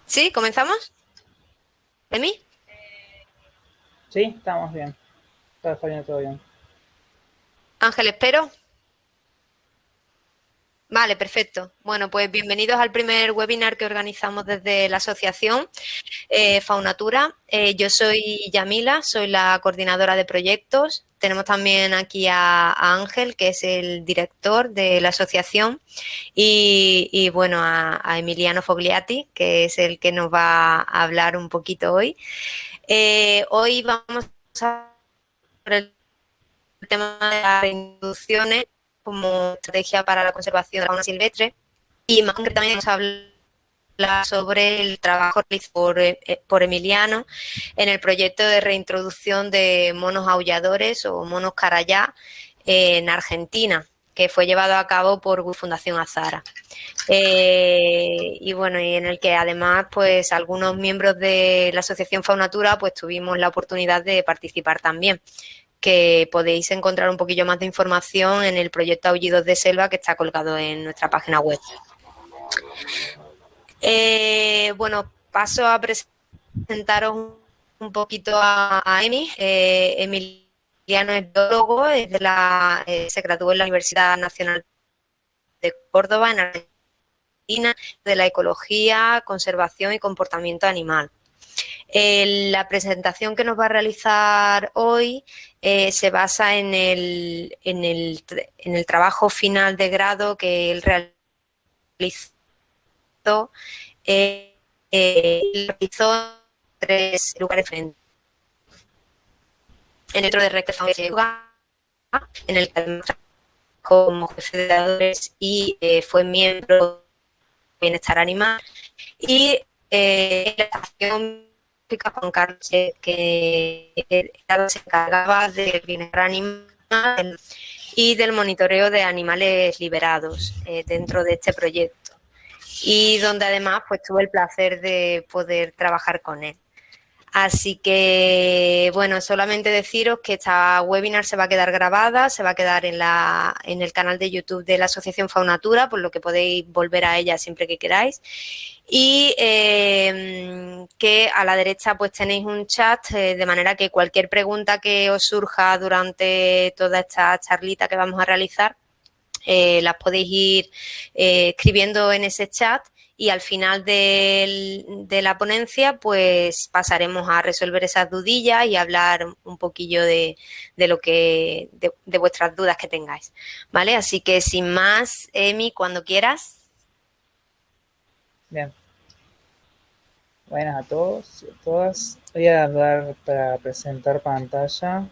¿Sí? ¿Comenzamos? ¿Emi? Sí, estamos bien. Está saliendo todo bien. Ángel, espero. Vale, perfecto. Bueno, pues bienvenidos al primer webinar que organizamos desde la asociación Faunatura. Yo soy Yamila, soy la coordinadora de proyectos. Tenemos también aquí a Ángel, que es el director de la asociación, y bueno, a Emiliano Fogliati, que es el que nos va a hablar un poquito hoy. Hoy vamos a ver el tema de las reintroducciones como estrategia para la conservación de la fauna silvestre y más concretamente vamos a hablar sobre el trabajo realizado por Emiliano en el proyecto de reintroducción de monos aulladores o monos carayá en Argentina, que fue llevado a cabo por Fundación Azara. Y bueno, y en el que además pues algunos miembros de la Asociación Faunatura pues tuvimos la oportunidad de participar también, que podéis encontrar un poquillo más de información en el proyecto Aullidos de Selva que está colgado en nuestra página web. Bueno, paso a presentaros un poquito a Emi. Emiliano es biólogo, se graduó en la Universidad Nacional de Córdoba, en Argentina, de la ecología, conservación y comportamiento animal. La presentación que nos va a realizar hoy se basa en el trabajo final de grado que él realizó. Eh, realizó en 3 lugares diferentes. En el centro de recreación de yoga, en el que además trabajó como jefe de dadores y fue miembro de Bienestar Animal. Y la estación Juan Carlos, que se encargaba del bienestar animal y del monitoreo de animales liberados dentro de este proyecto. Y donde además pues tuve el placer de poder trabajar con él. Así que, bueno, solamente deciros que esta webinar se va a quedar grabada, se va a quedar en el canal de YouTube de la Asociación Faunatura, por lo que podéis volver a ella siempre que queráis. Y que a la derecha pues tenéis un chat, de manera que cualquier pregunta que os surja durante toda esta charlita que vamos a realizar, las podéis ir escribiendo en ese chat y al final de la ponencia pues pasaremos a resolver esas dudillas y hablar un poquillo de lo que de vuestras dudas que tengáis, ¿vale? Así que sin más, Emi, cuando quieras. Bien. Buenas a todos y a todas. Voy a dar para presentar pantalla.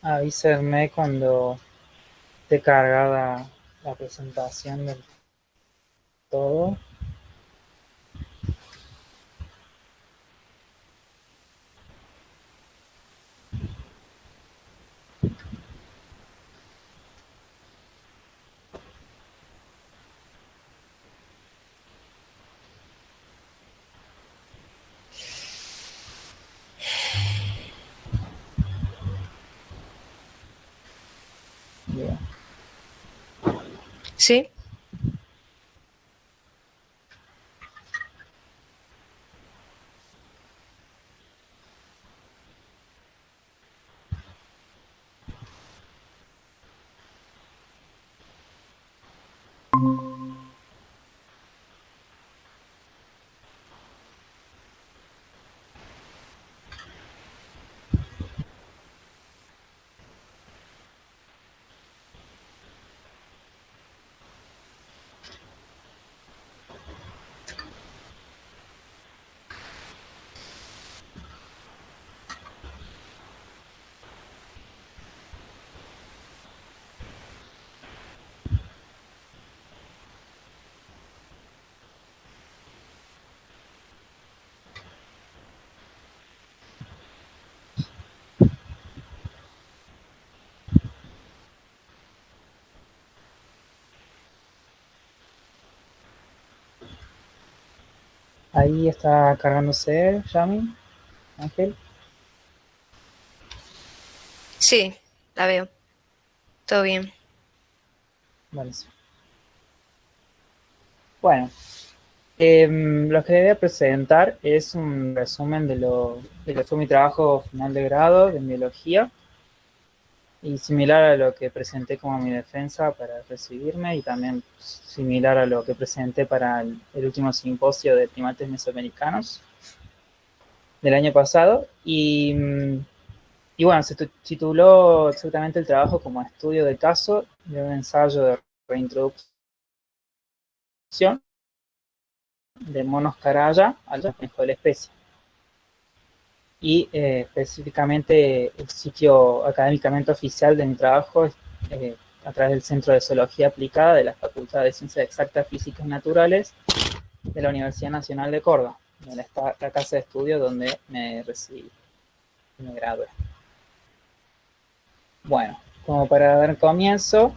Avísenme cuando esté cargada la presentación del todo. Bien. Sí. Ahí está cargándose, Yami, Ángel. Sí, la veo. Todo bien. Vale. Bueno, Lo que voy a presentar es un resumen de lo que fue mi trabajo final de grado en biología y similar a lo que presenté como mi defensa para recibirme y también similar a lo que presenté para el último simposio de primates mesoamericanos del año pasado. Y bueno, se tituló exactamente el trabajo como estudio de caso de un ensayo de reintroducción de monos caraya al manejo de la especie. Y específicamente el sitio académicamente oficial de mi trabajo es a través del Centro de Zoología Aplicada de la Facultad de Ciencias Exactas, Físicas y Naturales de la Universidad Nacional de Córdoba, donde está la casa de estudio donde me recibí, me gradué. Bueno, como para dar comienzo,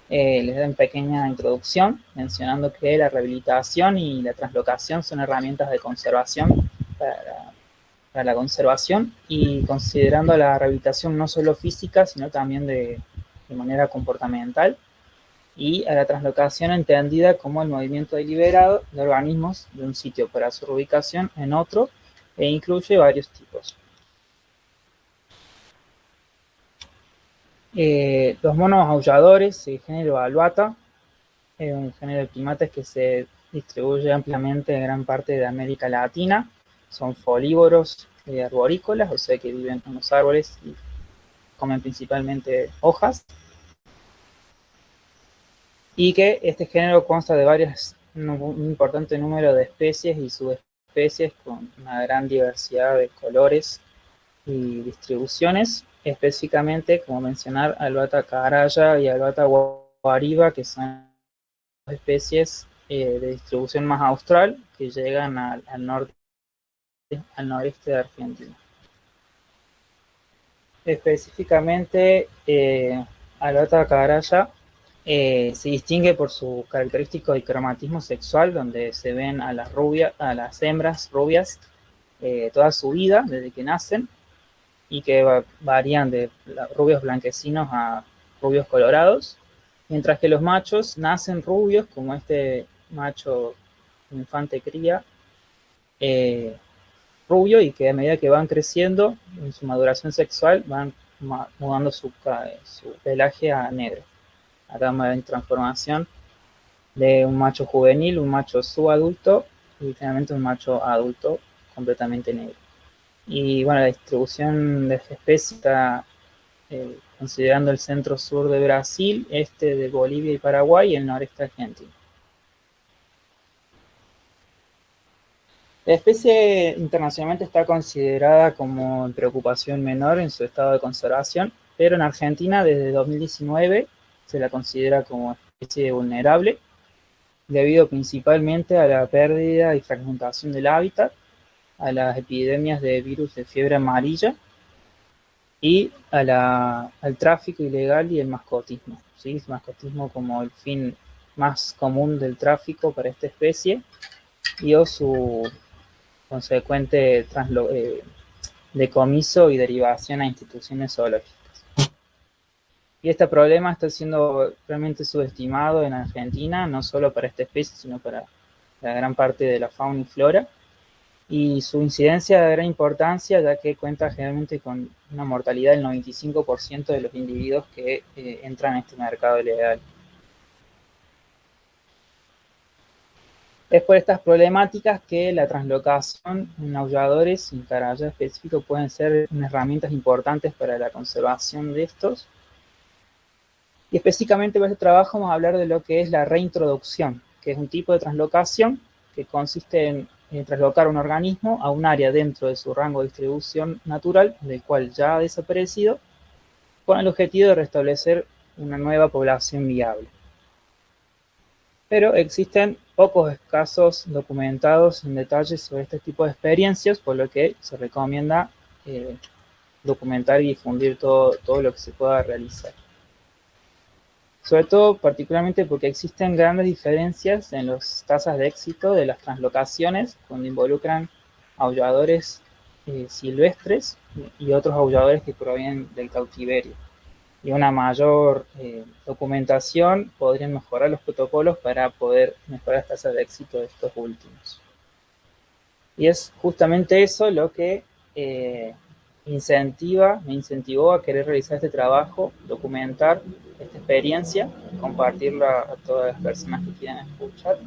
les doy una pequeña introducción mencionando que la rehabilitación y la translocación son herramientas de conservación para la conservación y considerando la rehabilitación no solo física, sino también de manera comportamental y a la translocación entendida como el movimiento deliberado de organismos de un sitio para su ubicación en otro e incluye varios tipos. Los monos aulladores, el género Alouatta, es un género de primates que se distribuye ampliamente en gran parte de América Latina. Son folívoros arborícolas, o sea que viven en los árboles y comen principalmente hojas. Y que este género consta de un importante número de especies y subespecies con una gran diversidad de colores y distribuciones, específicamente, como mencionar, Alouatta caraya y Alouatta guariba, que son especies de distribución más austral que llegan al noreste de Argentina. Específicamente, Alouatta caraya se distingue por su característico de cromatismo sexual, donde se ven a las hembras rubias toda su vida, desde que nacen, y que varían de rubios blanquecinos a rubios colorados, mientras que los machos nacen rubios, como este macho infante cría, rubio, y que a medida que van creciendo en su maduración sexual van mudando su pelaje a negro. Acá me ven transformación de un macho juvenil, un macho subadulto y finalmente un macho adulto completamente negro. Y bueno, la distribución de esta especie está considerando el centro sur de Brasil, este de Bolivia y Paraguay y el noreste argentino. La especie internacionalmente está considerada como en preocupación menor en su estado de conservación, pero en Argentina desde 2019 se la considera como especie vulnerable, debido principalmente a la pérdida y fragmentación del hábitat, a las epidemias de virus de fiebre amarilla y al tráfico ilegal y el mascotismo. ¿Sí? El mascotismo como el fin más común del tráfico para esta especie y o su consecuente decomiso y derivación a instituciones zoológicas. Y este problema está siendo realmente subestimado en Argentina, no solo para esta especie, sino para la gran parte de la fauna y flora, y su incidencia de gran importancia, ya que cuenta generalmente con una mortalidad del 95% de los individuos que entran en este mercado ilegal. Es por estas problemáticas que la translocación en aulladores y caraya específico pueden ser herramientas importantes para la conservación de estos. Y específicamente para este trabajo vamos a hablar de lo que es la reintroducción, que es un tipo de translocación que consiste en traslocar un organismo a un área dentro de su rango de distribución natural, del cual ya ha desaparecido, con el objetivo de restablecer una nueva población viable. Pero existen pocos casos documentados en detalle sobre este tipo de experiencias, por lo que se recomienda documentar y difundir todo lo que se pueda realizar. Sobre todo, particularmente porque existen grandes diferencias en las tasas de éxito de las translocaciones cuando involucran aulladores silvestres y otros aulladores que provienen del cautiverio. y una mayor documentación podrían mejorar los protocolos para poder mejorar las tasas de éxito de estos últimos. Y es justamente eso lo que me incentivó a querer realizar este trabajo, documentar esta experiencia, compartirla a todas las personas que quieran escuchar,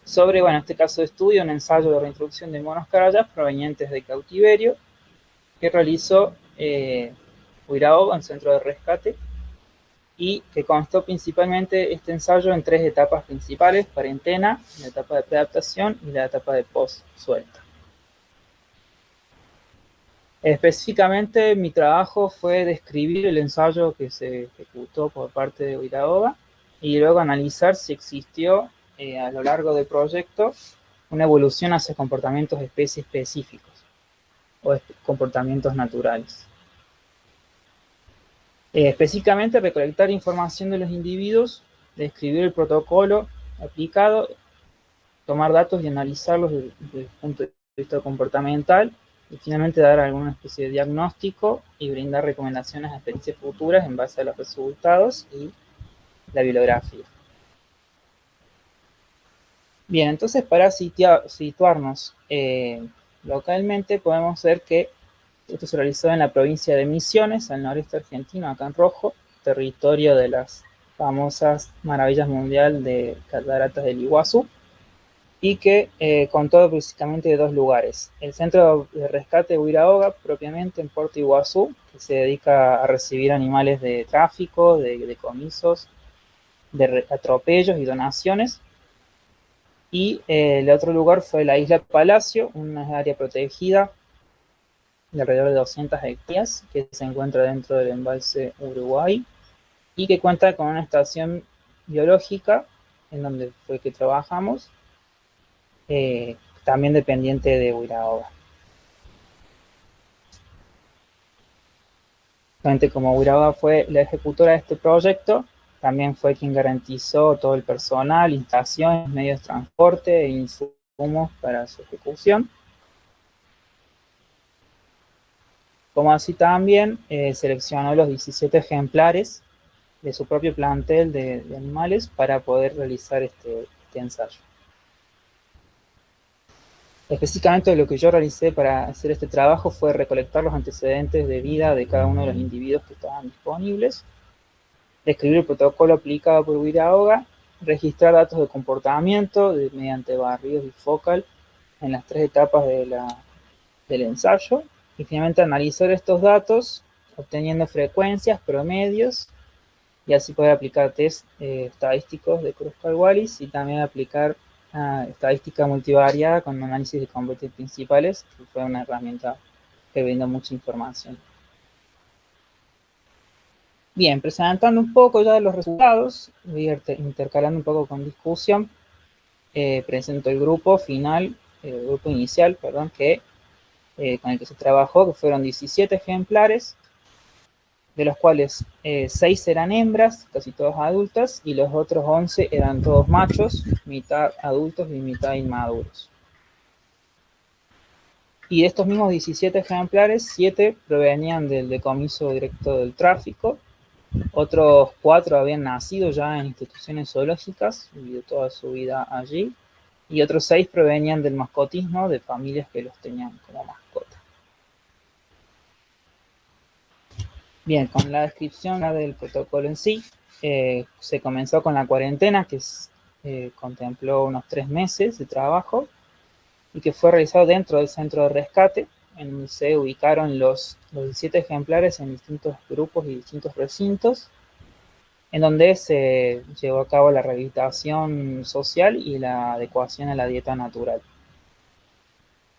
sobre, bueno, en este caso de estudio, un ensayo de reintroducción de monos carayas provenientes de cautiverio que realizó Huiraoba, un centro de rescate, y que constó principalmente este ensayo en 3 etapas principales: cuarentena, la etapa de preadaptación y la etapa de post-suelta. Específicamente, mi trabajo fue describir el ensayo que se ejecutó por parte de Huiraoba y luego analizar si existió a lo largo del proyecto una evolución hacia comportamientos especie específicos o comportamientos naturales. Específicamente, recolectar información de los individuos, describir el protocolo aplicado, tomar datos y analizarlos desde el punto de vista comportamental, y finalmente dar alguna especie de diagnóstico y brindar recomendaciones a experiencias futuras en base a los resultados y la bibliografía. Bien, entonces para situarnos localmente, podemos ver que esto se realizó en la provincia de Misiones, al noreste argentino, acá en rojo, territorio de las famosas maravillas mundial de cataratas del Iguazú, y que contó básicamente de 2 lugares: el centro de rescate de Huiraoga, propiamente en Puerto Iguazú, que se dedica a recibir animales de tráfico, de decomisos, de atropellos y donaciones, y el otro lugar fue la isla Palacio, una área protegida de alrededor de 200 hectáreas, que se encuentra dentro del embalse Uruguay, y que cuenta con una estación biológica, en donde fue que trabajamos, también dependiente de Huiraoga. Gente como Huiraoga fue la ejecutora de este proyecto, también fue quien garantizó todo el personal, instalaciones, medios de transporte e insumos para su ejecución. Como así también seleccionó los 17 ejemplares de su propio plantel de animales para poder realizar este ensayo. Específicamente lo que yo realicé para hacer este trabajo fue recolectar los antecedentes de vida de cada uno de los individuos que estaban disponibles, describir el protocolo aplicado por Huiraoga, registrar datos de comportamiento mediante barridos y focal en las 3 etapas del ensayo, y finalmente analizar estos datos obteniendo frecuencias, promedios, y así poder aplicar test estadísticos de Kruskal-Wallis y también aplicar estadística multivariada con análisis de componentes principales, que fue una herramienta que brindó mucha información. Bien, presentando un poco ya los resultados, voy a ir intercalando un poco con discusión. Presento el grupo final, el grupo inicial, perdón, con el que se trabajó, que fueron 17 ejemplares, de los cuales 6 eran hembras, casi todas adultas, y los otros 11 eran todos machos, mitad adultos y mitad inmaduros. Y de estos mismos 17 ejemplares, 7 provenían del decomiso directo del tráfico, otros 4 habían nacido ya en instituciones zoológicas, vivido toda su vida allí, y otros 6 provenían del mascotismo, de familias que los tenían como mascota. Bien, con la descripción del protocolo en sí, se comenzó con la cuarentena, que contempló unos 3 meses de trabajo y que fue realizado dentro del centro de rescate, en donde se ubicaron los 17 ejemplares en distintos grupos y distintos recintos, en donde se llevó a cabo la rehabilitación social y la adecuación a la dieta natural.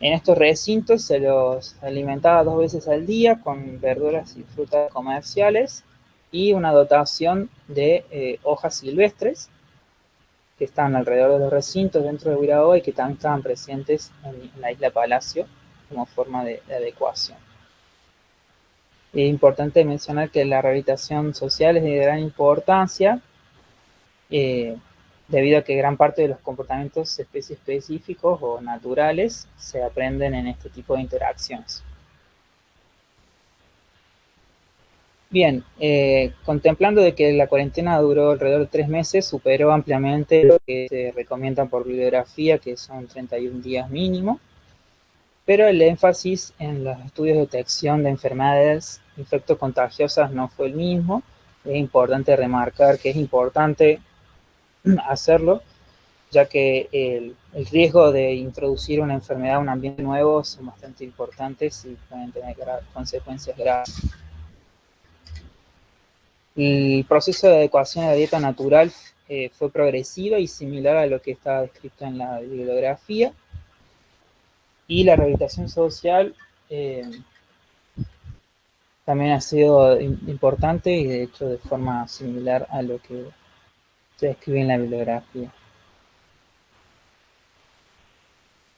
En estos recintos se los alimentaba 2 veces al día con verduras y frutas comerciales y una dotación de hojas silvestres que estaban alrededor de los recintos dentro de Huiraoga y que también estaban presentes en la isla Palacio como forma de adecuación. Es importante mencionar que la rehabilitación social es de gran importancia, debido a que gran parte de los comportamientos específicos o naturales se aprenden en este tipo de interacciones. Bien, contemplando de que la cuarentena duró alrededor de 3 meses, superó ampliamente lo que se recomienda por bibliografía, que son 31 días mínimo, pero el énfasis en los estudios de detección de enfermedades infectocontagiosas no fue el mismo. Es importante remarcar que es importante hacerlo, ya que el riesgo de introducir una enfermedad a un ambiente nuevo son bastante importantes y pueden tener consecuencias graves. El proceso de adecuación a la dieta natural fue progresiva y similar a lo que está descrito en la bibliografía. Y la rehabilitación social también ha sido importante y de hecho de forma similar a lo que se describe en la bibliografía.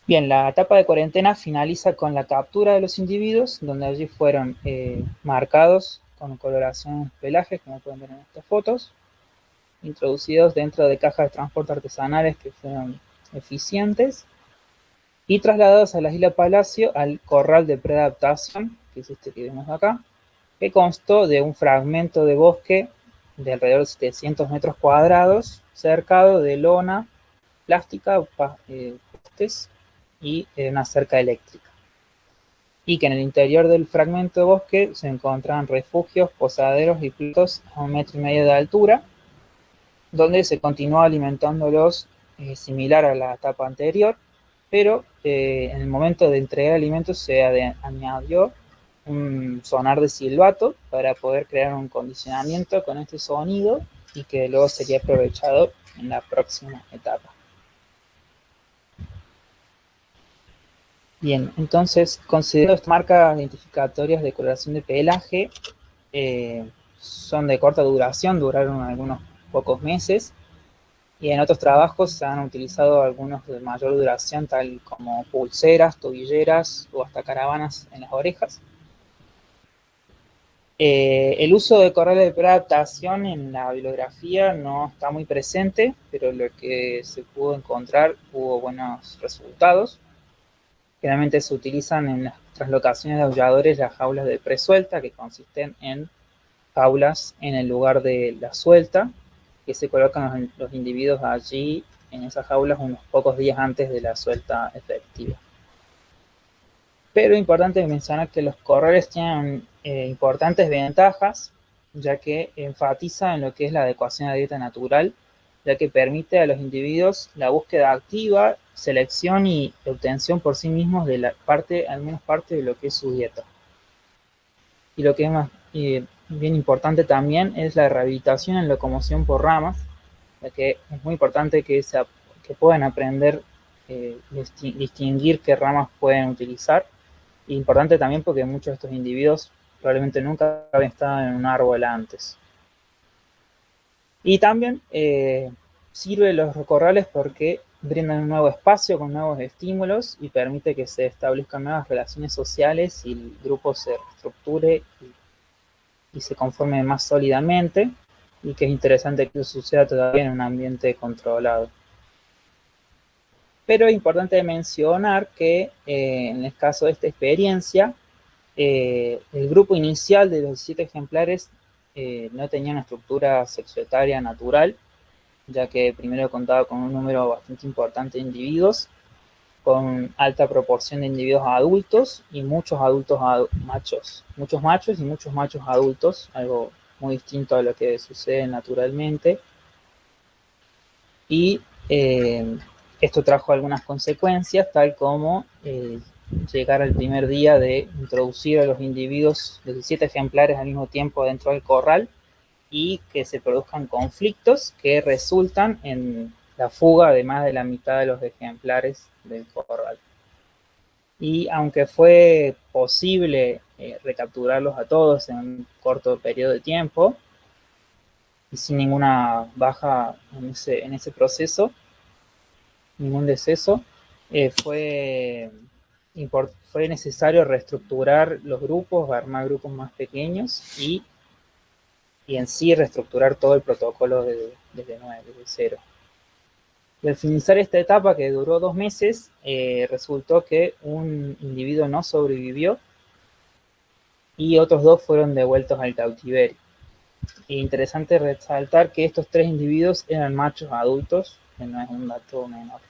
Bien, la etapa de cuarentena finaliza con la captura de los individuos, donde allí fueron marcados con coloración pelaje, como pueden ver en estas fotos, introducidos dentro de cajas de transporte artesanales que fueron eficientes y trasladados a la isla Palacio al corral de preadaptación, que es este que vemos acá, que constó de un fragmento de bosque de alrededor de 700 metros cuadrados, cercado de lona plástica, postes y una cerca eléctrica. Y que en el interior del fragmento de bosque se encontraban refugios, posaderos y platos a 1,5 metros de altura, donde se continuó alimentándolos similar a la etapa anterior, pero en el momento de entregar alimentos se añadió un sonar de silbato para poder crear un condicionamiento con este sonido y que luego sería aprovechado en la próxima etapa. Bien, entonces, considerando estas marcas identificatorias de coloración de pelaje, son de corta duración, duraron algunos pocos meses, y en otros trabajos se han utilizado algunos de mayor duración, tal como pulseras, tobilleras o hasta caravanas en las orejas. El uso de corrales de preadaptación en la bibliografía no está muy presente, pero lo que se pudo encontrar hubo buenos resultados. Generalmente se utilizan en las translocaciones de aulladores las jaulas de presuelta, que consisten en jaulas en el lugar de la suelta, que se colocan los individuos allí en esas jaulas unos pocos días antes de la suelta efectiva. Pero es importante mencionar que los corrales tienen importantes ventajas, ya que enfatiza en lo que es la adecuación a la dieta natural, ya que permite a los individuos la búsqueda activa, selección y obtención por sí mismos de la parte, al menos parte de lo que es su dieta. Y lo que es más bien importante también es la rehabilitación en locomoción por ramas, ya que es muy importante que puedan aprender distinguir qué ramas pueden utilizar. Importante también porque muchos de estos individuos probablemente nunca habían estado en un árbol antes. Y también sirve los corrales porque brindan un nuevo espacio con nuevos estímulos y permite que se establezcan nuevas relaciones sociales y el grupo se reestructure y se conforme más sólidamente, y que es interesante que eso suceda todavía en un ambiente controlado. Pero es importante mencionar que en el caso de esta experiencia, el grupo inicial de los 7 ejemplares no tenía una estructura sexoetaria natural, ya que primero contaba con un número bastante importante de individuos, con alta proporción de individuos adultos y muchos adultos machos, muchos machos y muchos machos adultos, algo muy distinto a lo que sucede naturalmente. Y esto trajo algunas consecuencias, tal como llegar al primer día de introducir a los individuos de 17 ejemplares al mismo tiempo dentro del corral y que se produzcan conflictos que resultan en la fuga de más de la mitad de los ejemplares del corral. Y aunque fue posible recapturarlos a todos en un corto periodo de tiempo y sin ninguna baja en ese proceso, ningún deceso, fue necesario reestructurar los grupos, armar grupos más pequeños y en sí reestructurar todo el protocolo desde cero. Y al finalizar esta etapa, que duró 2 meses, resultó que un individuo no sobrevivió y otros 2 fueron devueltos al cautiverio. Interesante resaltar que estos 3 individuos eran machos adultos, que no es un dato menor.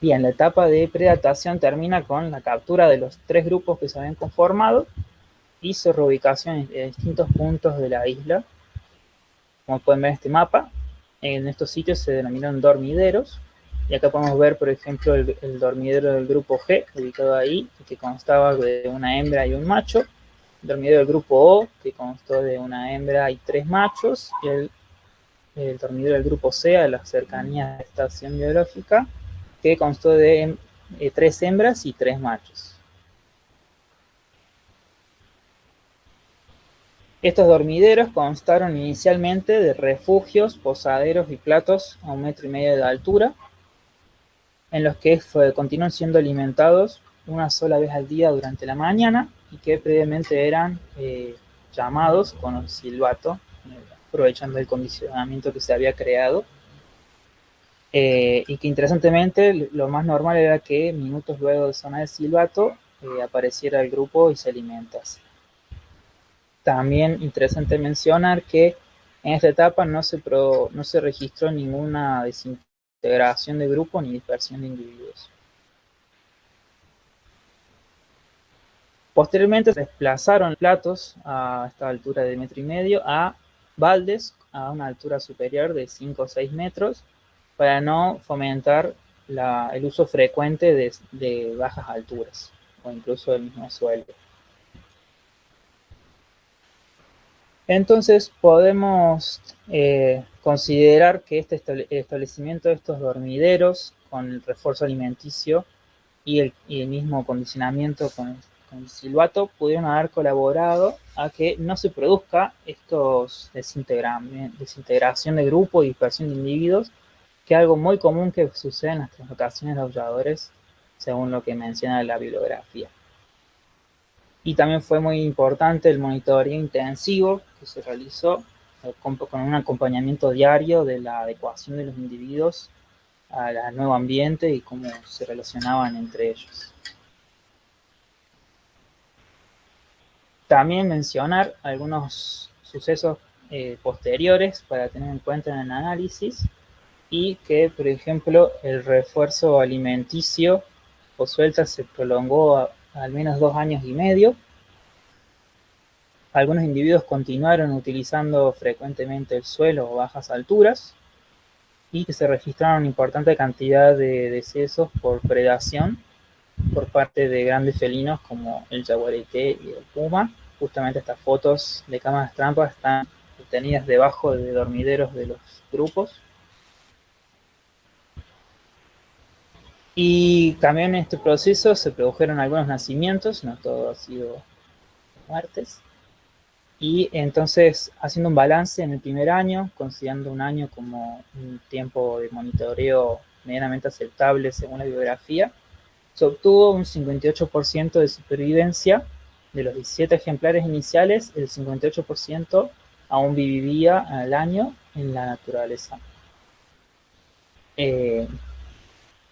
Bien, la etapa de predatación termina con la captura de los 3 grupos que se habían conformado y su reubicación en distintos puntos de la isla. Como pueden ver en este mapa, en estos sitios se denominan dormideros. Y acá podemos ver, por ejemplo, el dormidero del grupo G, ubicado ahí, que constaba de una hembra y un macho. El dormidero del grupo O, que constó de una hembra y 3 machos. Y el dormidero del grupo C, a las cercanías de la estación biológica, que constó de 3 hembras y 3 machos. Estos dormideros constaron inicialmente de refugios, posaderos y platos a 1,5 metros de altura, en los que continúan siendo alimentados una sola vez al día durante la mañana y que previamente eran llamados con el silbato, aprovechando el condicionamiento que se había creado. Y que interesantemente lo más normal era que minutos luego de sonar el silbato apareciera el grupo y se alimentase. También interesante mencionar que en esta etapa no se registró ninguna desintegración de grupo ni dispersión de individuos. Posteriormente se desplazaron platos a esta altura de 1,5 metros a baldes a una altura superior de 5 o 6 metros para no fomentar el uso frecuente de bajas alturas o incluso del mismo suelo. Entonces podemos considerar que este establecimiento de estos dormideros con el refuerzo alimenticio y el mismo condicionamiento con el silbato pudieron haber colaborado a que no se produzca estos desintegración de grupo y dispersión de individuos, que es algo muy común que sucede en las translocaciones de aulladores, según lo que menciona la bibliografía. Y también fue muy importante el monitoreo intensivo que se realizó con un acompañamiento diario de la adecuación de los individuos al nuevo ambiente y cómo se relacionaban entre ellos. También mencionar algunos sucesos posteriores para tener en cuenta en el análisis, y que, por ejemplo, el refuerzo alimenticio o suelta se prolongó al menos 2 años y medio. Algunos individuos continuaron utilizando frecuentemente el suelo o bajas alturas, y que se registraron una importante cantidad de decesos por predación por parte de grandes felinos como el jaguarete y el puma. Justamente estas fotos de cámaras trampas están obtenidas debajo de dormideros de los grupos. Y también en este proceso se produjeron algunos nacimientos, no todo ha sido muertes. Y entonces, haciendo un balance en el primer año, considerando un año como un tiempo de monitoreo medianamente aceptable según la bibliografía, se obtuvo un 58% de supervivencia. De los 17 ejemplares iniciales, el 58% aún vivía al año en la naturaleza.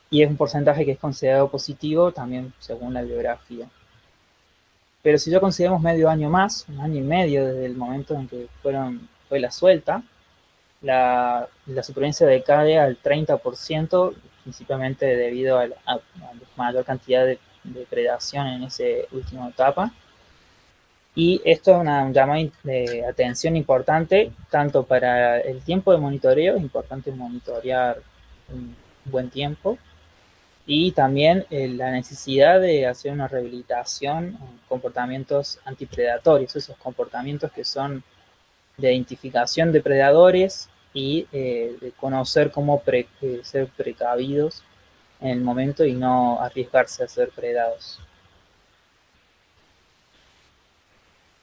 Y es un porcentaje que es considerado positivo también según la bibliografía. Pero si ya consideramos medio año más, un año y medio desde el momento en que fue la suelta, la supervivencia decae al 30%, principalmente debido a la mayor cantidad de predación en esa última etapa. Y esto es un llamado de atención importante, tanto para el tiempo de monitoreo, es importante monitorear un buen tiempo, y también la necesidad de hacer una rehabilitación, comportamientos antipredatorios, esos comportamientos que son de identificación de predadores y de conocer cómo ser precavidos en el momento y no arriesgarse a ser predados.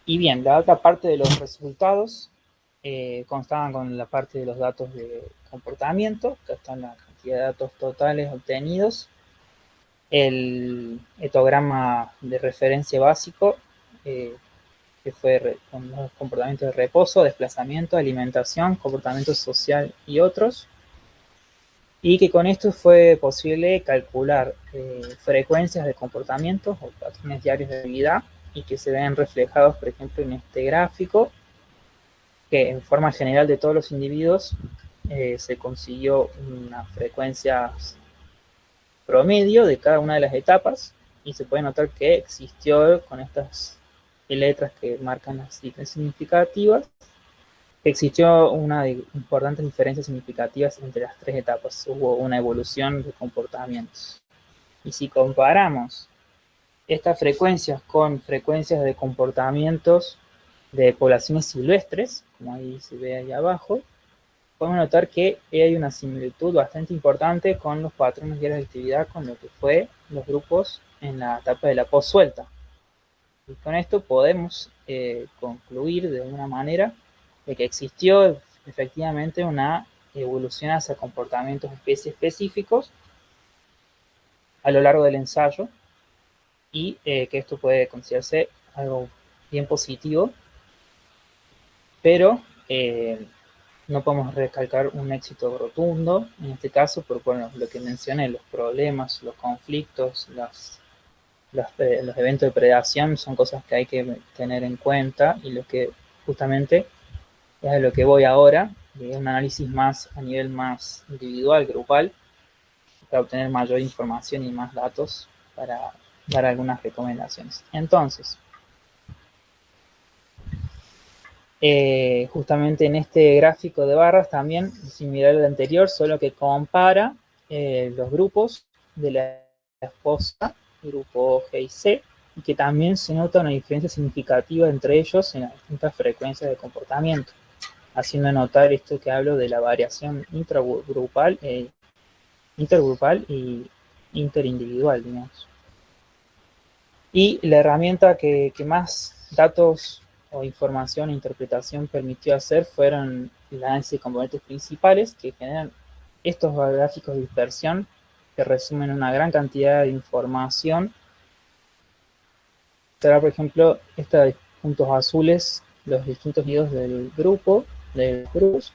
Y bien, la otra parte de los resultados constaban con la parte de los datos de comportamiento, que están la cantidad de datos totales obtenidos, el etograma de referencia básico, que fue con los comportamientos de reposo, desplazamiento, alimentación, comportamiento social y otros. y que con esto fue posible calcular frecuencias de comportamientos o patrones diarios de vida y que se ven reflejados, por ejemplo, en este gráfico, que en forma general de todos los individuos se consiguió una frecuencia promedio de cada una de las etapas y se puede notar que existió con estas letras que marcan las diferencias significativas, existió una de importantes diferencias significativas entre las tres etapas. Hubo una evolución de comportamientos. Y si comparamos estas frecuencias con frecuencias de comportamientos de poblaciones silvestres, como ahí se ve ahí abajo, podemos notar que hay una similitud bastante importante con los patrones diarios de actividad con lo que fue los grupos en la etapa de la post-suelta. Y con esto podemos concluir de alguna manera de que existió efectivamente una evolución hacia comportamientos específicos a lo largo del ensayo y que esto puede considerarse algo bien positivo, pero no podemos recalcar un éxito rotundo en este caso por bueno, lo que mencioné, los problemas, los conflictos, los eventos de predación son cosas que hay que tener en cuenta y lo que justamente es a lo que voy ahora, de un análisis más a nivel más individual, grupal, para obtener mayor información y más datos para dar algunas recomendaciones. Entonces, justamente en este gráfico de barras también similar al anterior, solo que compara los grupos de la esposa, grupo G y C, y que también se nota una diferencia significativa entre ellos en las distintas frecuencias de comportamiento, haciendo notar esto que hablo de la variación intergrupal y interindividual, digamos. Y la herramienta que más datos o información e interpretación permitió hacer fueron el análisis de componentes principales que generan estos gráficos de dispersión que resumen una gran cantidad de información. Será, por ejemplo, estos puntos azules, los distintos nidos del grupo, del grupos,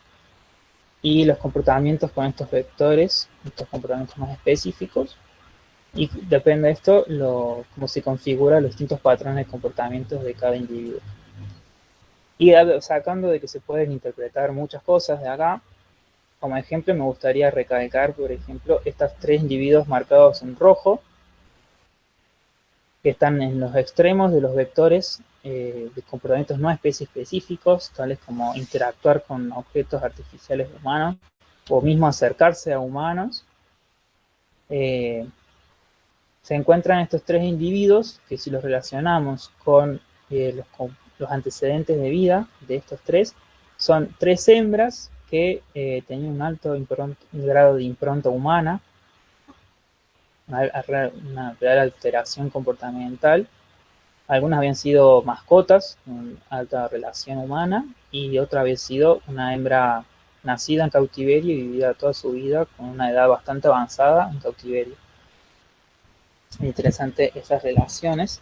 y los comportamientos con estos vectores, estos comportamientos más específicos. Y depende de esto, cómo se configuran los distintos patrones de comportamientos de cada individuo. Y sacando de que se pueden interpretar muchas cosas de acá, como ejemplo me gustaría recalcar, por ejemplo, estos tres individuos marcados en rojo, que están en los extremos de los vectores de comportamientos no específicos, tales como interactuar con objetos artificiales humanos, o mismo acercarse a humanos. Se encuentran estos tres individuos que si los relacionamos con los antecedentes de vida de estos tres, son tres hembras que tenían un alto grado de impronta humana, una real alteración comportamental. Algunas habían sido mascotas con alta relación humana y otra había sido una hembra nacida en cautiverio y vivida toda su vida con una edad bastante avanzada en cautiverio. Interesante esas relaciones.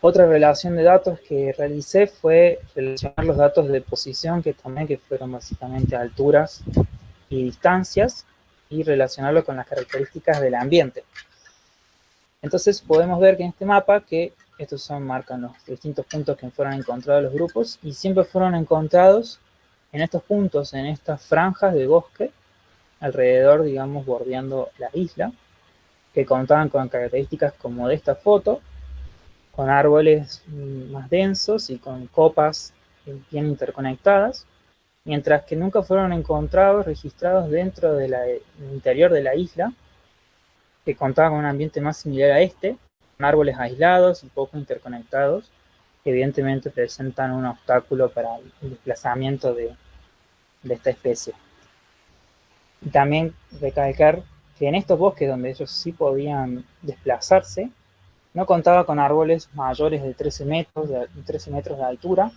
Otra relación de datos que realicé fue relacionar los datos de posición que fueron básicamente alturas y distancias, y relacionarlo con las características del ambiente. Entonces podemos ver que en este mapa que estos marcan los distintos puntos que fueron encontrados los grupos y siempre fueron encontrados en estos puntos, en estas franjas de bosque alrededor, digamos, bordeando la isla, que contaban con características como de esta foto, con árboles más densos y con copas bien interconectadas, mientras que nunca fueron encontrados, registrados dentro del interior de la isla, que contaba con un ambiente más similar a este, con árboles aislados y poco interconectados, que evidentemente presentan un obstáculo para el desplazamiento de esta especie. Y también recalcar que en estos bosques donde ellos sí podían desplazarse, no contaba con árboles mayores de 13 metros de altura,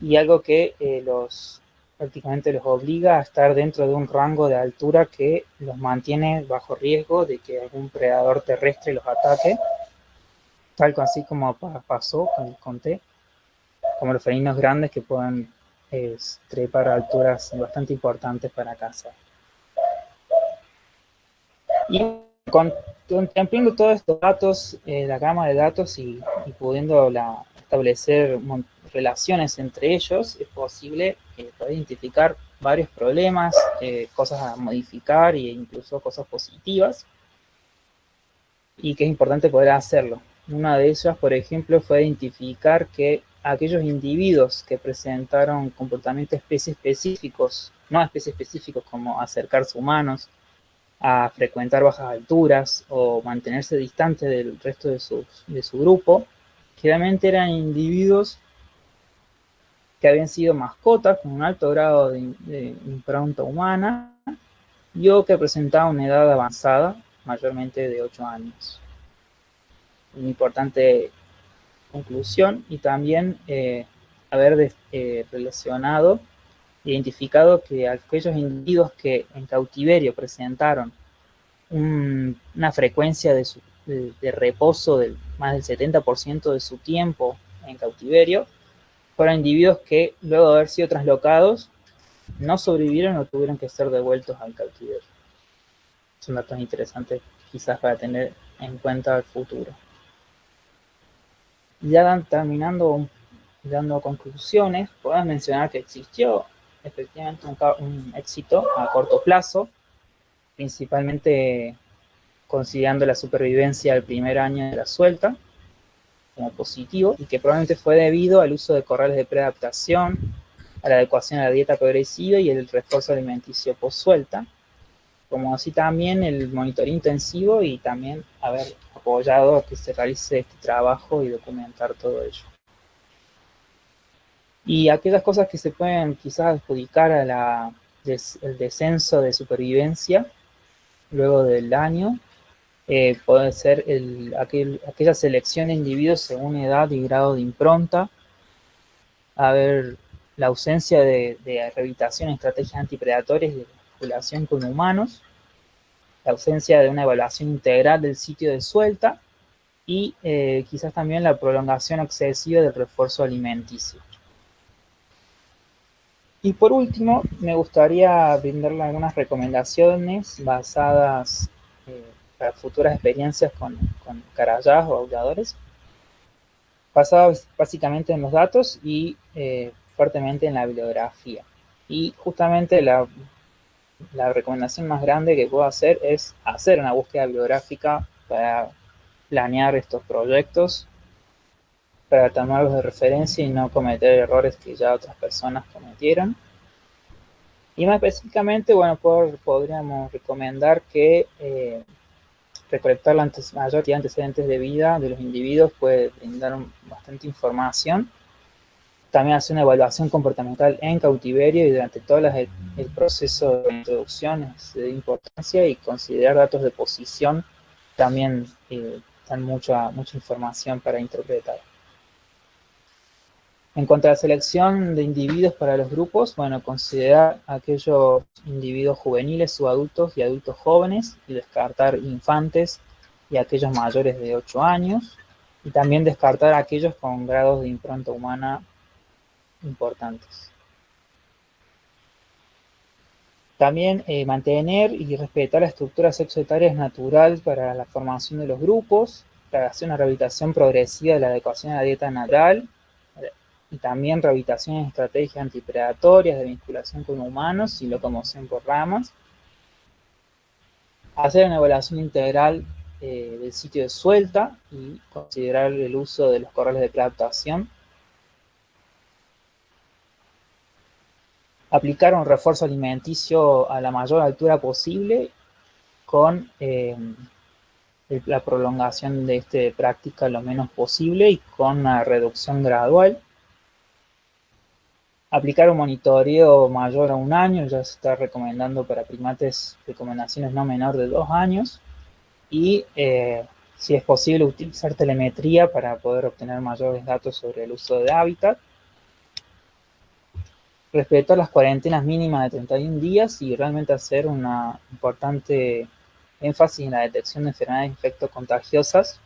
y algo que prácticamente los obliga a estar dentro de un rango de altura que los mantiene bajo riesgo de que algún predador terrestre los ataque, tal así como pasó, como les conté, como los felinos grandes que pueden trepar a alturas bastante importantes para cazar. Y contemplando todos estos datos, la gama de datos y pudiendo establecer relaciones entre ellos, es posible poder identificar varios problemas, cosas a modificar e incluso cosas positivas, y que es importante poder hacerlo. Una de ellas, por ejemplo, fue identificar que aquellos individuos que presentaron comportamientos específicos, no específicos como acercarse a humanos, a frecuentar bajas alturas o mantenerse distante del resto de su grupo, generalmente eran individuos que habían sido mascotas con un alto grado de impronta humana y o que presentaban una edad avanzada, mayormente de 8 años. Una importante conclusión, y también haber relacionado, identificado que aquellos individuos que en cautiverio presentaron una frecuencia de reposo de más del 70% de su tiempo en cautiverio, fueron individuos que luego de haber sido traslocados no sobrevivieron o tuvieron que ser devueltos al cautiverio. Son datos interesantes quizás para tener en cuenta al futuro. Ya terminando, dando conclusiones, podemos mencionar que existió efectivamente un éxito a corto plazo, principalmente considerando la supervivencia del primer año de la suelta como positivo, y que probablemente fue debido al uso de corrales de preadaptación, a la adecuación a la dieta progresiva y el refuerzo alimenticio post-suelta, como así también el monitoreo intensivo y también haber apoyado a que se realice este trabajo y documentar todo ello. Y aquellas cosas que se pueden quizás adjudicar a el descenso de supervivencia luego del año, puede ser aquella selección de individuos según edad y grado de impronta, haber la ausencia de rehabilitación en estrategias antipredatorias de vinculación con humanos, la ausencia de una evaluación integral del sitio de suelta y quizás también la prolongación excesiva del refuerzo alimenticio. Y por último, me gustaría brindarle algunas recomendaciones basadas para futuras experiencias con carayás o aulladores, basadas básicamente en los datos y fuertemente en la bibliografía. Y justamente la recomendación más grande que puedo hacer es hacer una búsqueda bibliográfica para planear estos proyectos, para tomarlos de referencia y no cometer errores que ya otras personas cometieron. Y más específicamente, bueno, podríamos recomendar que recolectar la mayor cantidad de antecedentes de vida de los individuos puede brindar bastante información. También hacer una evaluación comportamental en cautiverio y durante todo el proceso de introducción es de importancia, y considerar datos de posición también dan mucha información para interpretar. En cuanto a la selección de individuos para los grupos, bueno, considerar aquellos individuos juveniles, subadultos y adultos jóvenes, y descartar infantes y aquellos mayores de 8 años, y también descartar aquellos con grados de impronta humana importantes. También mantener y respetar la estructura sexoetaria natural para la formación de los grupos, para hacer una rehabilitación progresiva de la adecuación a la dieta natural, y también rehabilitación en estrategias antipredatorias de vinculación con humanos y locomoción por ramas. Hacer una evaluación integral del sitio de suelta y considerar el uso de los corrales de preadaptación. Aplicar un refuerzo alimenticio a la mayor altura posible con la prolongación de esta práctica lo menos posible y con una reducción gradual. Aplicar un monitoreo mayor a 1 año, ya se está recomendando para primates recomendaciones no menor de 2 años. Y si es posible, utilizar telemetría para poder obtener mayores datos sobre el uso de hábitat. Respetar las cuarentenas mínimas de 31 días y realmente hacer una importante énfasis en la detección de enfermedades infectocontagiosas.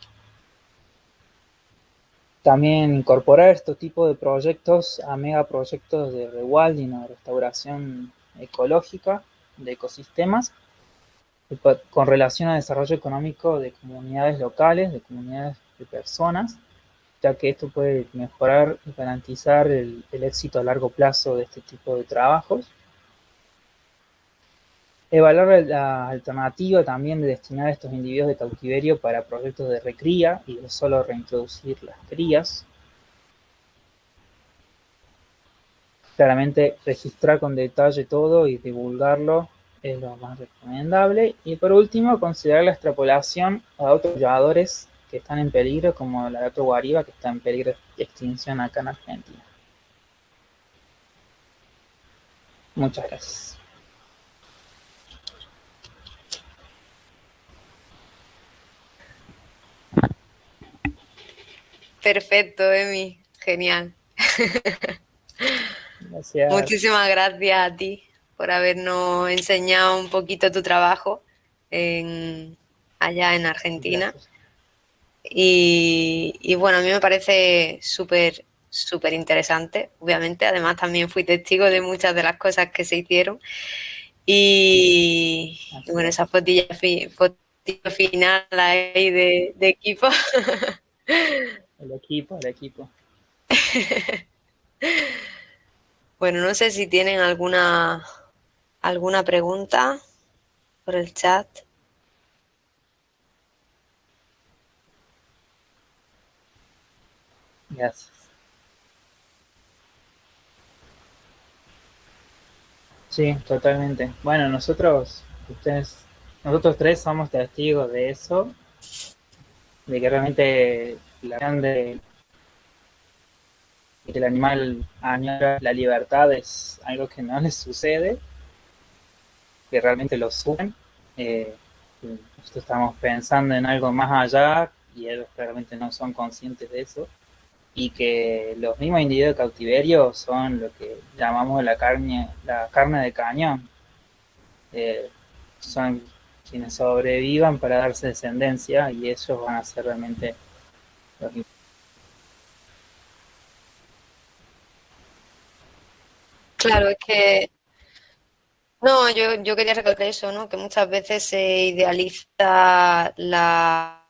También incorporar estos tipos de proyectos a megaproyectos de rewilding o restauración ecológica de ecosistemas. con relación al desarrollo económico de comunidades locales, de comunidades de personas, ya que esto puede mejorar y garantizar el éxito a largo plazo de este tipo de trabajos. Evaluar la alternativa también de destinar a estos individuos de cautiverio para proyectos de recría y de solo reintroducir las crías. Claramente registrar con detalle todo y divulgarlo es lo más recomendable. Y por último, considerar la extrapolación a otros aulladores que están en peligro, como la gato guariba, que está en peligro de extinción acá en Argentina. Muchas gracias. Perfecto, Emi. Genial. Gracias. Muchísimas gracias a ti por habernos enseñado un poquito tu trabajo allá en Argentina. Gracias. Y bueno, a mí me parece súper, súper interesante, obviamente. Además, también fui testigo de muchas de las cosas que se hicieron. Y Así bueno, esa es. fotilla final ahí de equipo. El equipo. Bueno, no sé si tienen alguna pregunta por el chat. Gracias. Sí, totalmente. Bueno, nosotros tres somos testigos de eso, de que realmente la grande que el animal añora la libertad es algo que no les sucede, que realmente lo sufren. Eh, Nosotros estamos pensando en algo más allá y ellos realmente no son conscientes de eso. Y que los mismos individuos de cautiverio son lo que llamamos la carne de cañón. Eh, Son quienes sobrevivan para darse descendencia y ellos van a ser realmente los que... Claro, es que no, yo quería recalcar eso, ¿no? Que muchas veces se idealiza la,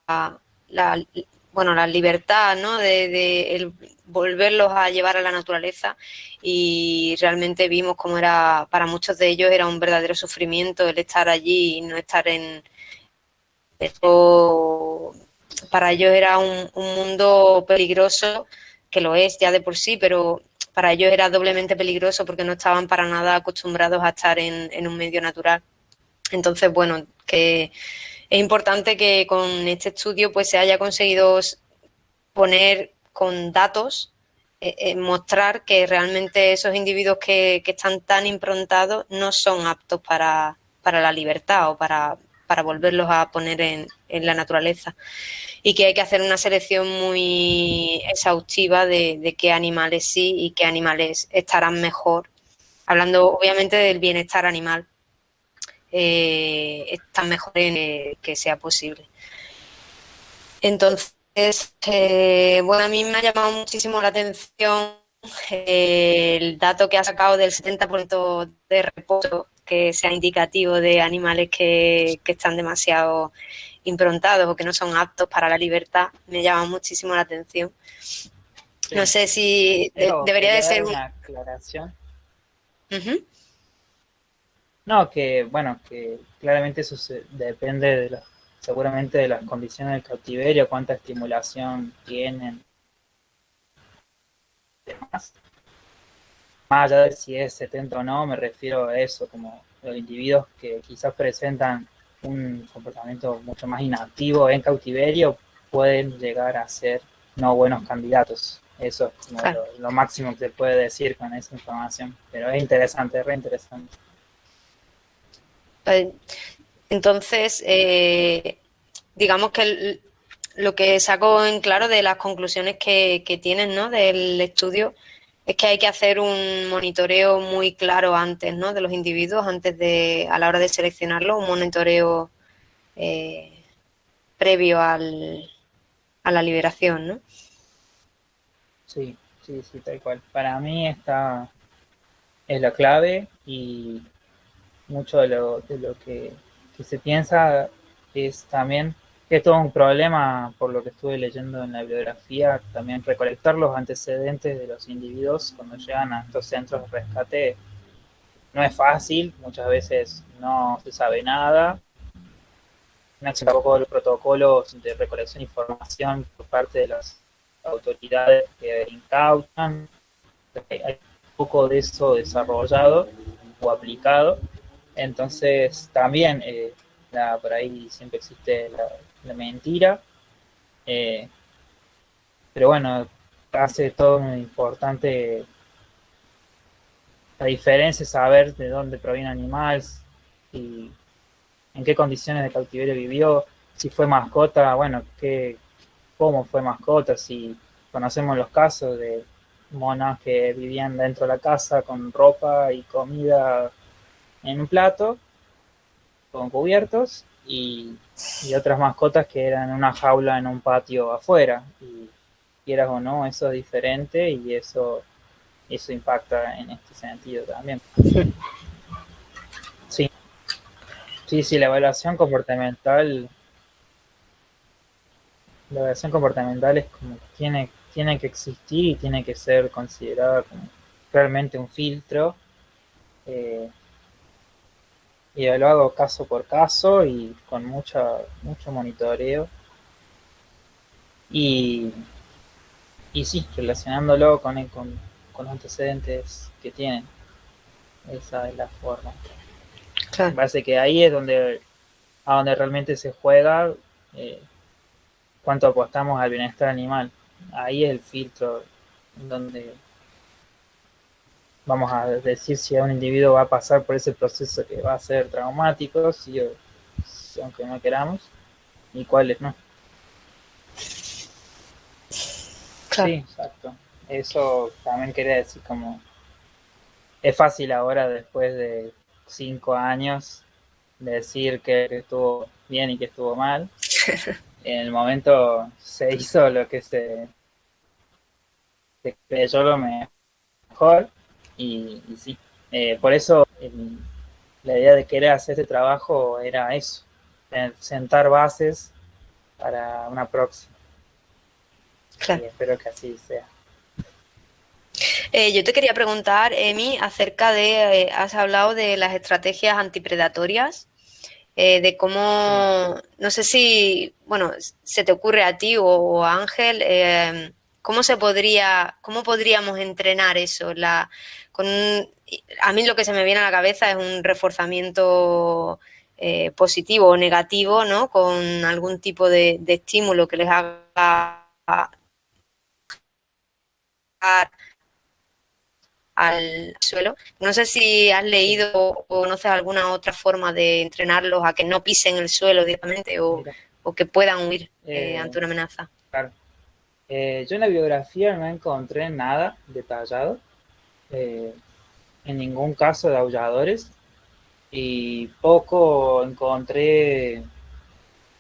bueno, la libertad, ¿no? De el volverlos a llevar a la naturaleza y realmente vimos cómo era, para muchos de ellos era un verdadero sufrimiento el estar allí y no estar en eso. Para ellos era un mundo peligroso, que lo es ya de por sí, pero para ellos era doblemente peligroso porque no estaban para nada acostumbrados a estar en un medio natural. Entonces, bueno, que es importante que con este estudio pues se haya conseguido poner con datos, mostrar que realmente esos individuos que están tan improntados no son aptos para la libertad o para volverlos a poner en la naturaleza y que hay que hacer una selección muy exhaustiva de qué animales sí y qué animales estarán mejor, hablando obviamente del bienestar animal, están mejor en que sea posible. Entonces, bueno, a mí me ha llamado muchísimo la atención el dato que ha sacado del 70% de reposo, que sea indicativo de animales que están demasiado improntados o que no son aptos para la libertad. Me llama muchísimo la atención. No Sí. sé si Pero debería de quería ser dar un... una aclaración. Ujú. No, que bueno, que claramente eso depende de seguramente de las condiciones del cautiverio, cuánta estimulación tienen, demás. Más allá de si es 70 o no, me refiero a eso, como los individuos que quizás presentan un comportamiento mucho más inactivo en cautiverio pueden llegar a ser no buenos candidatos. Eso es como Claro. lo máximo que se puede decir con esa información. Pero es interesante, es re interesante. Pues, entonces, digamos que lo que saco en claro de las conclusiones que tienen, ¿no? Del estudio es que hay que hacer un monitoreo muy claro antes, ¿no? De los individuos, a la hora de seleccionarlos, un monitoreo eh, previo a la liberación, ¿no? Sí, sí, sí, tal cual. Para mí esta es la clave y mucho de lo que que se piensa es también que es todo un problema, por lo que estuve leyendo en la bibliografía, también recolectar los antecedentes de los individuos cuando llegan a estos centros de rescate no es fácil, muchas veces no se sabe nada, no existen tampoco los protocolos de recolección de información por parte de las autoridades que incautan, hay poco de eso desarrollado o aplicado, entonces también por ahí siempre existe la mentira, eh, pero bueno, hace todo muy importante la diferencia es saber de dónde proviene el animal y en qué condiciones de cautiverio vivió, si fue mascota, bueno, cómo fue mascota, si conocemos los casos de monas que vivían dentro de la casa con ropa y comida en un plato, con cubiertos, y otras mascotas que eran en una jaula en un patio afuera. Y quieras o no, eso es diferente y eso impacta en este sentido también. Sí, sí, la evaluación comportamental es como que tiene que existir y tiene que ser considerada como realmente un filtro, eh, y evaluado caso por caso y con mucho monitoreo. Y, y sí, relacionándolo con los antecedentes que tienen. Esa es la forma. Me Claro. parece que ahí es a donde realmente se juega eh, cuánto apostamos al bienestar animal. Ahí es el filtro donde vamos a decir si a un individuo va a pasar por ese proceso que va a ser traumático, si aunque no queramos, y cuáles no. Sí, Claro. exacto. Eso también quería decir como es fácil ahora después de 5 años decir que estuvo bien y que estuvo mal. En el momento se hizo lo que se creyó lo mejor y sí. Por eso la idea de querer hacer este trabajo era eso, sentar bases para una próxima. Y Claro. espero que así sea. Yo te quería preguntar, Emi, acerca de, has hablado de las estrategias antipredatorias, de Sí. cómo, no sé si, bueno, se te ocurre a ti o a Ángel, cómo podríamos entrenar eso, a mí lo que se me viene a la cabeza es un reforzamiento positivo o negativo, ¿no? Con algún tipo de estímulo que les haga al suelo. No sé si has Sí, leído o conoces alguna otra forma de entrenarlos a que no pisen el suelo directamente mira. o que puedan huir Eh, ante una amenaza. claro. Yo en la biografía no encontré nada detallado, eh, en ningún caso de aulladores, y poco encontré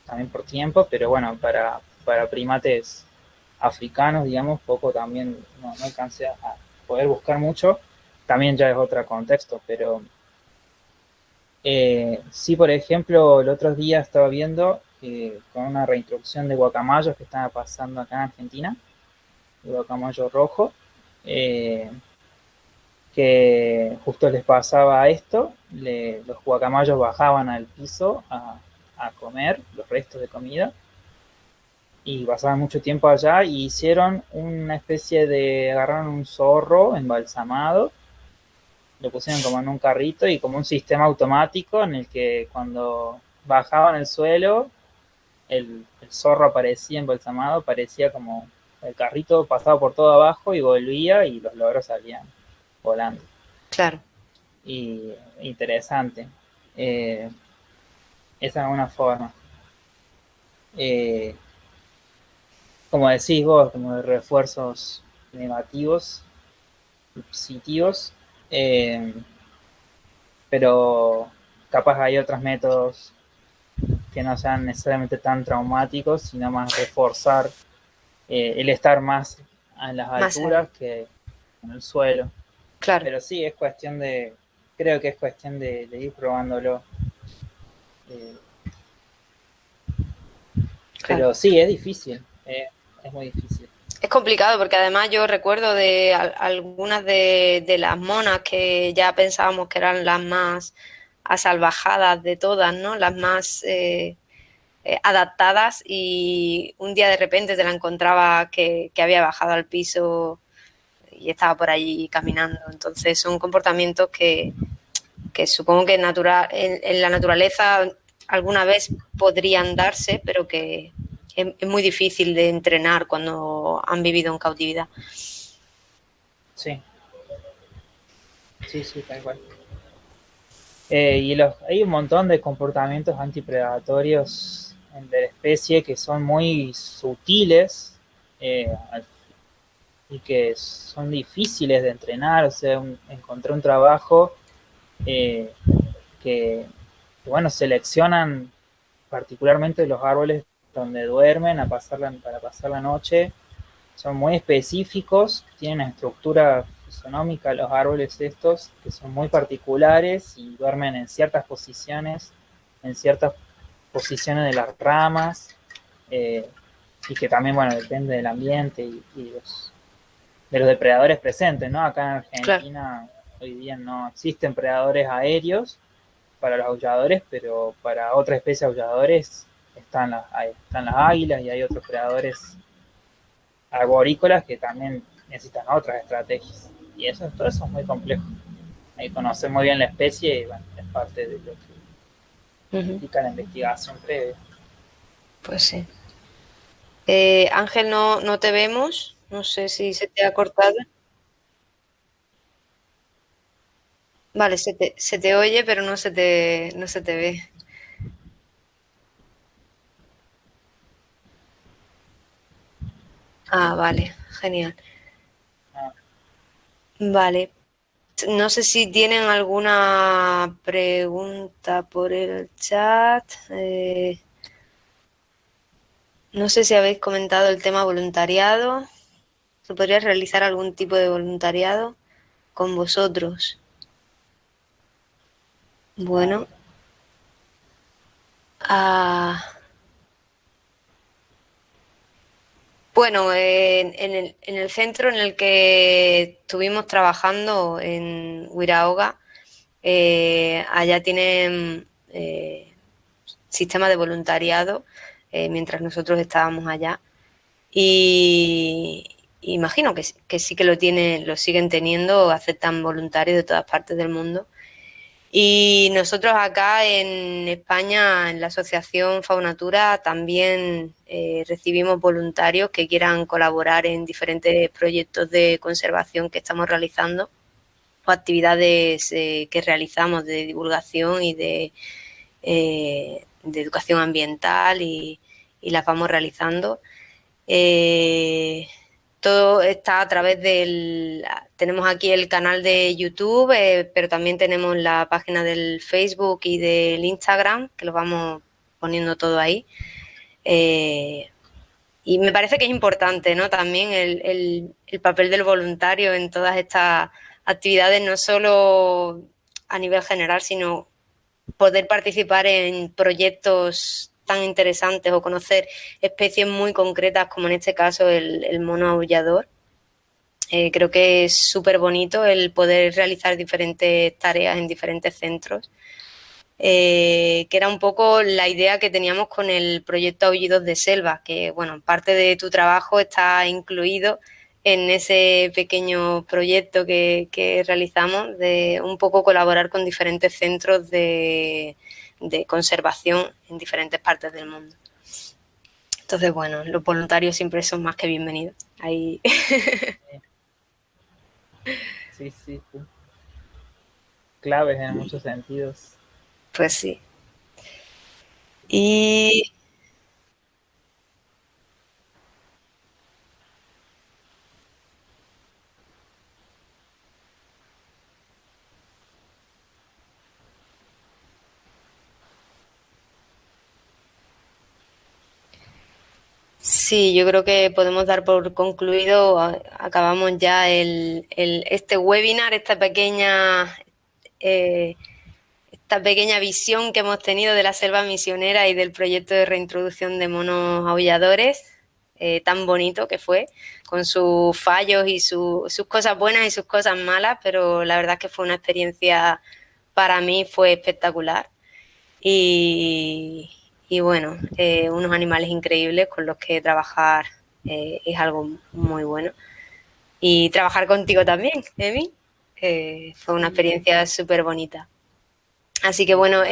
también por tiempo, pero bueno, para primates africanos, digamos, poco también no alcancé a poder buscar mucho, también ya es otro contexto, pero sí, por ejemplo, el otro día estaba viendo con una reintroducción de guacamayos que estaba pasando acá en Argentina, el guacamayo rojo, eh, que justo les pasaba esto, los guacamayos bajaban al piso a comer los restos de comida y pasaban mucho tiempo allá y hicieron una especie agarraron un zorro embalsamado, lo pusieron como en un carrito y como un sistema automático en el que cuando bajaban el suelo, el zorro aparecía embalsamado, parecía como el carrito pasaba por todo abajo y volvía y los logros salían volando. Claro, Y interesante. Eh, esa es una forma. Eh, como decís vos, como de refuerzos negativos, positivos, eh, pero capaz hay otros métodos que no sean necesariamente tan traumáticos, sino más reforzar el estar más en las más allá. alturas que en el suelo. Claro. Pero sí, creo que es cuestión de ir probándolo. Eh, Claro. pero sí, es difícil, es muy difícil. Es complicado porque además yo recuerdo de algunas de las monas que ya pensábamos que eran las más asalvajadas de todas, ¿no? Las más adaptadas, y un día de repente te la encontraba que había bajado al piso y estaba por allí caminando. Entonces son comportamientos que supongo que en la naturaleza alguna vez podrían darse, pero que es muy difícil de entrenar cuando han vivido en cautividad. Sí, sí, sí, tal cual. Hay un montón de comportamientos antipredatorios de la especie que son muy sutiles, eh, y que son difíciles de entrenar. O sea, encontré un trabajo eh, que, bueno, seleccionan particularmente los árboles donde duermen para pasar la noche. Son muy específicos, tienen una estructura fisonómica los árboles estos, que son muy particulares y duermen en ciertas posiciones de las ramas, eh, y que también, bueno, depende del ambiente de los depredadores presentes, ¿no? Acá en Claro. Argentina hoy día no existen predadores aéreos para los aulladores, pero para otra especie de aulladores están las águilas y hay otros predadores arborícolas que también necesitan otras estrategias. Y todo eso es muy complejo. Hay que conocer muy bien la especie y, bueno, es parte de lo que Uh-huh. implica la investigación previa. Pues sí. Ángel, no te vemos. No sé si se te ha cortado. Vale, se te oye, pero no se te ve. Ah, vale, genial. Ah, Vale. No sé si tienen alguna pregunta por el chat. No sé si habéis comentado el tema voluntariado. ¿Se podría realizar algún tipo de voluntariado con vosotros? ah, Bueno, ah, bueno, en el centro en el que estuvimos trabajando en Huiraoga, allá tienen sistema de voluntariado mientras nosotros estábamos allá. Y imagino que sí que lo siguen teniendo, aceptan voluntarios de todas partes del mundo. Y nosotros acá en España, en la Asociación Faunatura, también recibimos voluntarios que quieran colaborar en diferentes proyectos de conservación que estamos realizando, o actividades que realizamos de divulgación y de educación ambiental, y las vamos realizando. Eh, Todo está a través del... Tenemos aquí el canal de YouTube, pero también tenemos la página del Facebook y del Instagram, que lo vamos poniendo todo ahí. Eh, y me parece que es importante, ¿no? También el papel del voluntario en todas estas actividades, no solo a nivel general, sino poder participar en proyectos tan interesantes o conocer especies muy concretas como en este caso el mono aullador. Creo que es súper bonito el poder realizar diferentes tareas en diferentes centros, que era un poco la idea que teníamos con el proyecto Aullidos de Selva, que bueno, parte de tu trabajo está incluido en ese pequeño proyecto que realizamos, de un poco colaborar con diferentes centros de conservación en diferentes partes del mundo. Entonces, bueno, los voluntarios siempre son más que bienvenidos. Ahí. sí, sí, sí. Claves en muchos sentidos. Pues sí. Y sí, yo creo que podemos dar por concluido, acabamos ya este webinar, esta pequeña, eh, esta pequeña visión que hemos tenido de la selva misionera y del proyecto de reintroducción de monos aulladores, tan bonito que fue, con sus fallos y sus cosas buenas y sus cosas malas, pero la verdad es que fue una experiencia, para mí fue espectacular. Y bueno, unos animales increíbles con los que trabajar es algo muy bueno. Y trabajar contigo también, Emi, fue una experiencia súper bonita. Así que bueno,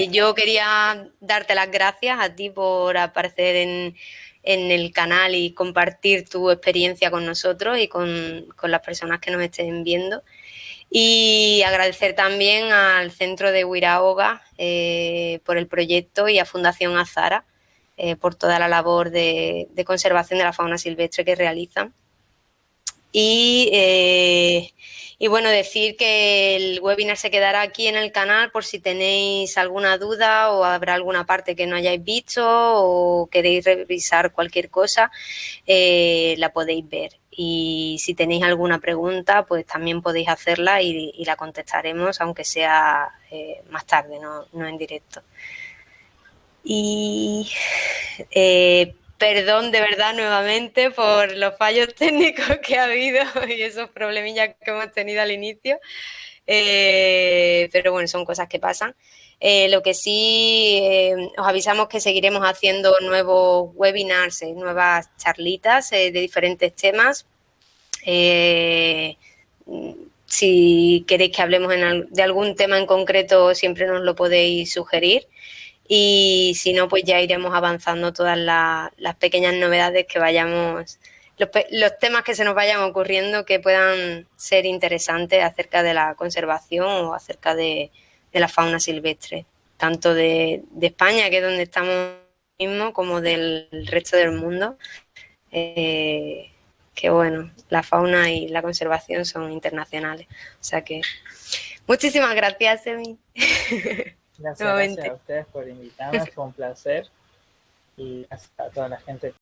yo quería darte las gracias a ti por aparecer en el canal y compartir tu experiencia con nosotros y con las personas que nos estén viendo. Y agradecer también al Centro de Huiraoga por el proyecto y a Fundación Azara por toda la labor de conservación de la fauna silvestre que realizan. Y bueno, decir que el webinar se quedará aquí en el canal por si tenéis alguna duda o habrá alguna parte que no hayáis visto o queréis revisar cualquier cosa, la podéis ver. Y si tenéis alguna pregunta, pues también podéis hacerla y la contestaremos, aunque sea más tarde, no en directo. Y perdón de verdad nuevamente por los fallos técnicos que ha habido y esos problemillas que hemos tenido al inicio, pero bueno, son cosas que pasan. Lo que sí, os avisamos que seguiremos haciendo nuevos webinars, nuevas charlitas de diferentes temas. Si queréis que hablemos de algún tema en concreto, siempre nos lo podéis sugerir. Y si no, pues ya iremos avanzando todas las pequeñas novedades que vayamos, los temas que se nos vayan ocurriendo que puedan ser interesantes acerca de la conservación o acerca de la fauna silvestre, tanto de España, que es donde estamos mismo, como del resto del mundo. Que bueno, la fauna y la conservación son internacionales. O sea que muchísimas gracias, Emi. Gracias a ustedes por invitarnos, fue un placer. Y gracias a toda la gente